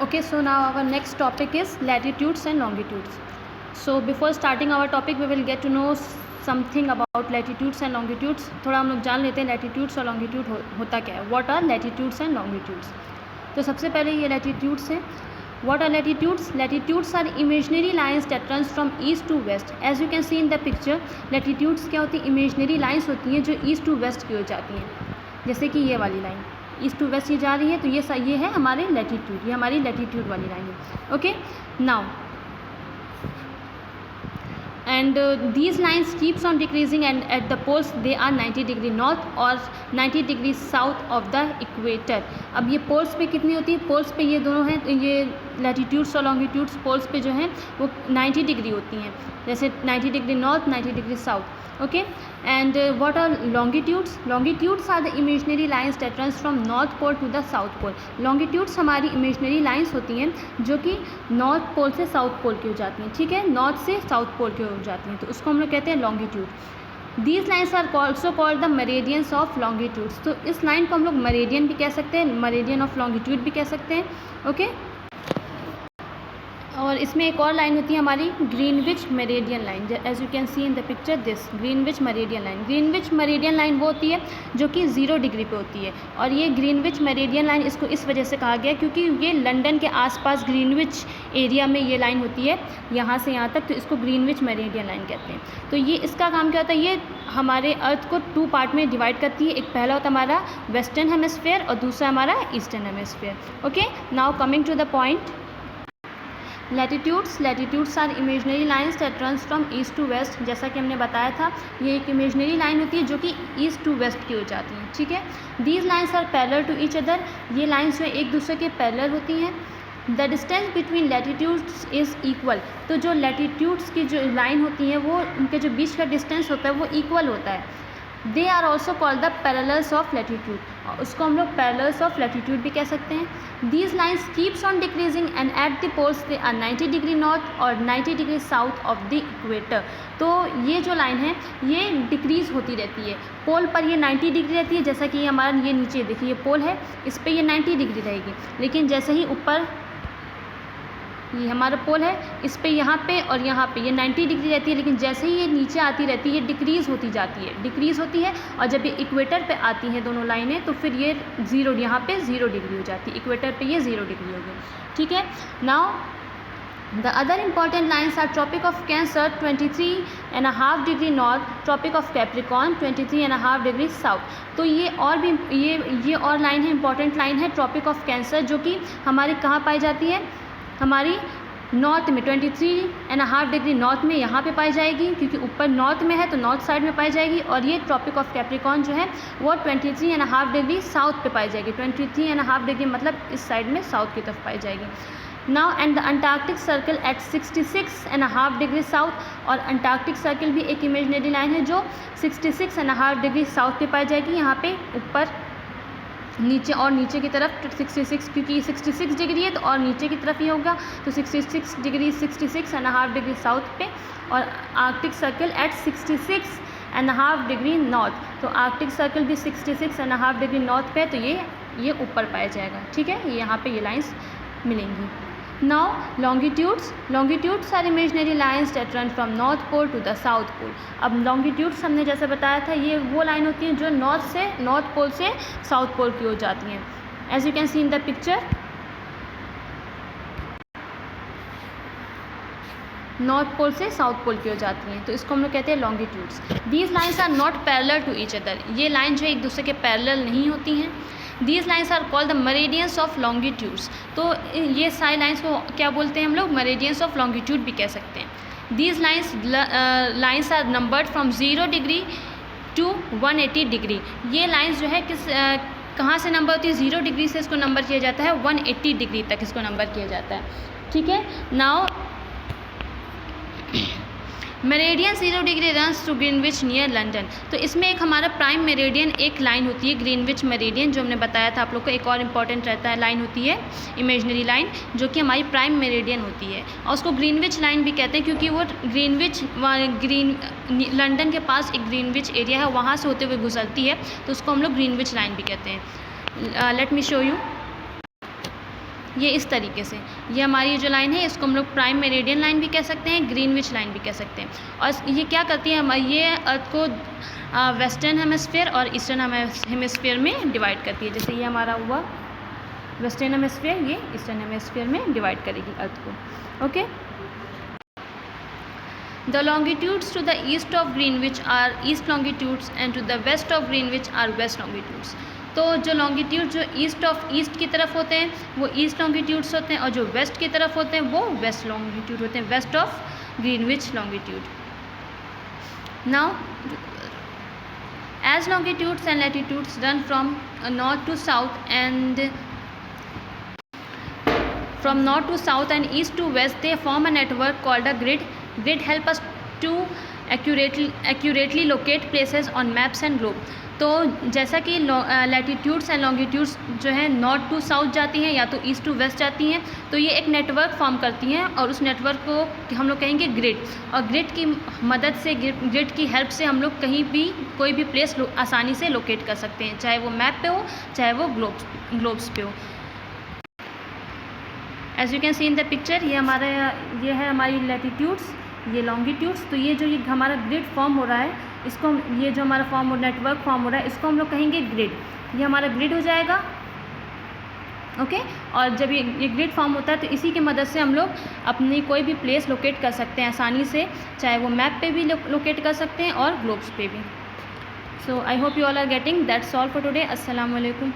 Okay, so now our next topic is latitudes and longitudes. So before starting our topic, we will get to know something about latitudes and longitudes. थोड़ा हम लोग जान लेते हैं latitudes और longitude होता क्या है. What are latitudes and longitudes? तो सबसे पहले ये latitudes हैं. What are latitudes? Latitudes are imaginary lines that runs from east to west. As you can see in the picture, latitudes क्या होती है? Imaginary lines होती हैं जो east to west की हो जाती हैं. जैसे कि ये वाली लाइन ईस्ट टू वेस्ट ये जा रही है, तो ये है हमारे लैटीट्यूड, ये हमारी लैटीट्यूड वाली लाइन है. Okay, now and these lines keeps on decreasing and at the poles they are 90 degree north और 90 degree south of the equator. अब ये पोल्स पे कितनी होती है? पोल्स पे ये दोनों हैं, ये लैटीट्यूड्स और लॉन्गिट्यूड्स पोल्स पे जो हैं वो 90 डिग्री होती हैं, जैसे 90 degree north, 90 degree south. Okay, and what are longitudes? Longitudes are the imaginary lines that runs from north pole to the south pole. Longitudes हमारी इमेजिनरी लाइंस होती हैं जो कि नॉर्थ पोल से साउथ पोल की हो जाती हैं. ठीक है, नॉर्थ से साउथ पोल की हो जाती हैं, तो उसको हम लोग कहते हैं longitude. These lines are also called the meridians of longitudes. तो इस लाइन को हम लोग मेरेडियन भी कह सकते हैं, मेरेडियन ऑफ लॉन्गिट्यूड भी कह सकते हैं. ओके, और इसमें एक और लाइन होती है हमारी Greenwich meridian line. As you can see in the picture this Greenwich meridian line. Greenwich meridian line वो होती है जो कि 0 डिग्री पे होती है, और ये ग्रीनविच मेरेडियन लाइन इसको इस वजह से कहा गया क्योंकि ये लंदन के आसपास ग्रीनविच एरिया में ये लाइन होती है, यहाँ से यहाँ तक, तो इसको ग्रीनविच मेरेडियन लाइन कहते हैं. तो ये इसका काम क्या होता है? ये हमारे अर्थ को 2 पार्ट में डिवाइड करती है. एक पहला होता है हमारा वेस्टर्न हेमिस्फीयर और दूसरा हमारा eastern hemisphere. Okay, now coming to the point. Latitudes are imaginary lines that runs from east to west. जैसा कि हमने बताया था, ये एक इमेजनरी लाइन होती है जो कि ईस्ट टू वेस्ट की हो जाती हैं. ठीक है, these lines are parallel to each other. ये लाइंस जो है एक दूसरे के पैरेलल होती हैं. The distance between latitudes is equal. तो जो लैटीट्यूड्स की जो लाइन होती हैं वो उनके जो बीच का डिस्टेंस होता है वो इक्वल होता है. They are also called the parallels of latitude. उसको हम लोग पैरेलल्स ऑफ लैटीट्यूड भी कह सकते हैं. These lines keeps on decreasing and at the poles they are 90 degree north और 90 degree south of the equator. तो ये जो लाइन है ये डिक्रीज़ होती रहती है. पोल पर ये 90 डिग्री रहती है, जैसा कि ये हमारा ये नीचे देखिए ये पोल है, इस पर ये 90 डिग्री रहेगी. लेकिन जैसे ही ऊपर ये हमारा पोल है, इस पे यहाँ पे और यहाँ पे ये 90 डिग्री रहती है, लेकिन जैसे ही ये नीचे आती रहती है ये डिक्रीज़ होती जाती है, डिक्रीज़ होती है. और जब ये इक्वेटर पे आती हैं दोनों लाइनें तो फिर ये 0 यहाँ पे 0 डिग्री हो जाती है, इक्वेटर पे ये 0 डिग्री होगी. ठीक है, now the other important lines are tropic of cancer 23.5 degree north, tropic of capricorn 23.5 degree south. तो ये और भी ये और लाइन है, इंपॉर्टेंट लाइन है ट्रॉपिक ऑफ कैंसर, जो कि हमारी कहाँ पाई जाती है? हमारी नॉर्थ में 23.5 डिग्री नॉर्थ में यहाँ पे पाई जाएगी, क्योंकि ऊपर नॉर्थ में है तो नॉर्थ साइड में पाई जाएगी. और ये ट्रॉपिक ऑफ कैप्रिकॉर्न जो है वो 23.5 डिग्री साउथ पे पाई जाएगी. 23.5 डिग्री मतलब इस साइड में साउथ की तरफ पाई जाएगी. Now and the Antarctic circle eight 66.5 degree south. और अंटार्कटिक सर्कल भी एक इमेजिनरी लाइन है जो 66.5 डिग्री साउथ पे पाई जाएगी. यहाँ पे ऊपर नीचे और नीचे की तरफ 66, क्योंकि 66 डिग्री है तो और नीचे की तरफ ये होगा, तो 66 डिग्री 66.5 डिग्री साउथ पे. और Arctic circle eight 66.5 degree north. तो आर्कटिक सर्कल भी 66.5 डिग्री नॉर्थ पे, तो ये ऊपर पाया जाएगा. ठीक है, ये यहाँ पे ये लाइंस मिलेंगी. Now longitudes are imaginary lines that run from north pole to the south pole. अब लॉन्गिट्यूड्स हमने जैसे बताया था ये वो लाइन होती हैं जो नॉर्थ पोल से साउथ पोल की हो जाती हैं. As you can see in the picture, north pole से साउथ पोल की हो जाती हैं, तो इसको हम लोग कहते हैं longitudes. These lines are not parallel to each other. ये लाइन जो है एक दूसरे के पैरेलल नहीं होती हैं. These lines are called the meridians of longitudes. तो ये सारी लाइन्स को क्या बोलते हैं हम लोग? मेरेडियंस ऑफ लॉन्गिट्यूड भी कह सकते हैं. These lines are numbered from 0 degree to 180 degree. ये लाइन्स जो है कहाँ से नंबर होती है? 0 डिग्री से इसको नंबर किया जाता है, 180 डिग्री तक इसको नंबर किया जाता है. ठीक है, now meridian 0 degree runs to Greenwich near London. तो इसमें एक हमारा प्राइम मेरेडियन एक लाइन होती है ग्रीनविच मेरेडियन, जो हमने बताया था आप लोग को. एक और इम्पॉर्टेंट रहता है लाइन होती है इमेजिनरी लाइन, जो कि हमारी प्राइम मेरेडियन होती है. और उसको ग्रीनविच लाइन भी कहते हैं क्योंकि वो लंदन के पास एक ग्रीनविच एरिया है, वहाँ से होते हुए गुजरती है, तो उसको हम लोग ग्रीनविच लाइन भी कहते हैं. Let me show you. ये इस तरीके से, ये हमारी जो लाइन है इसको हम लोग प्राइम मेरिडियन लाइन भी कह सकते हैं, ग्रीनविच लाइन भी कह सकते हैं। और ये क्या करती है, ये अर्थ को वेस्टर्न हेमिस्फीयर और ईस्टर्न हेमिस्फीयर में डिवाइड करती है। जैसे ये हमारा हुआ वेस्टर्न हेमिस्फीयर, ये ईस्टर्न हेमिस्फीयर में डिवाइड करेगी अर्थ को। Okay, the longitudes to the east of Greenwich are east longitudes and to the west of Greenwich are west longitudes. तो जो लॉन्गिट्यूड जो ईस्ट की तरफ होते हैं वो ईस्ट लॉन्गिट्यूड्स होते हैं, और जो वेस्ट की तरफ होते हैं वो वेस्ट लॉन्गिट्यूड होते हैं, west of Greenwich longitude. Now as longitudes and latitudes run from north to south and from north to south and east to west, they form a network called a grid. Grid help us to accurately locate places on maps and globe. तो जैसा कि latitudes and longitudes जो है north to south जाती हैं या तो east to waste जाती हैं, तो ये एक नेटवर्क फॉर्म करती हैं और उस नेटवर्क को हम लोग कहेंगे ग्रिड। और ग्रिड की मदद से, ग्रिड की हेल्प से हम लोग कहीं भी कोई भी प्लेस आसानी से लोकेट कर सकते हैं, चाहे वो मैप पे हो चाहे वो ग्लोब्स पे हो। As you can see in the picture, ये है हमारी लैटिट्यूड्स, ये लॉन्गिट्यूड्स। तो ये जो ये हमारा ग्रिड फॉर्म हो रहा है, इसको ये जो हमारा नेटवर्क फॉर्म हो रहा है इसको हम लोग कहेंगे ग्रिड। ये हमारा ग्रिड हो जाएगा। ओके, और जब ये ग्रिड फॉर्म होता है तो इसी की मदद से हम लोग अपनी कोई भी प्लेस लोकेट कर सकते हैं आसानी से, चाहे वो मैप पे भी लोकेट कर सकते हैं और ग्लोब्स पे भी। So I hope you all are getting. That's all for today. अस्सलाम वालेकुम।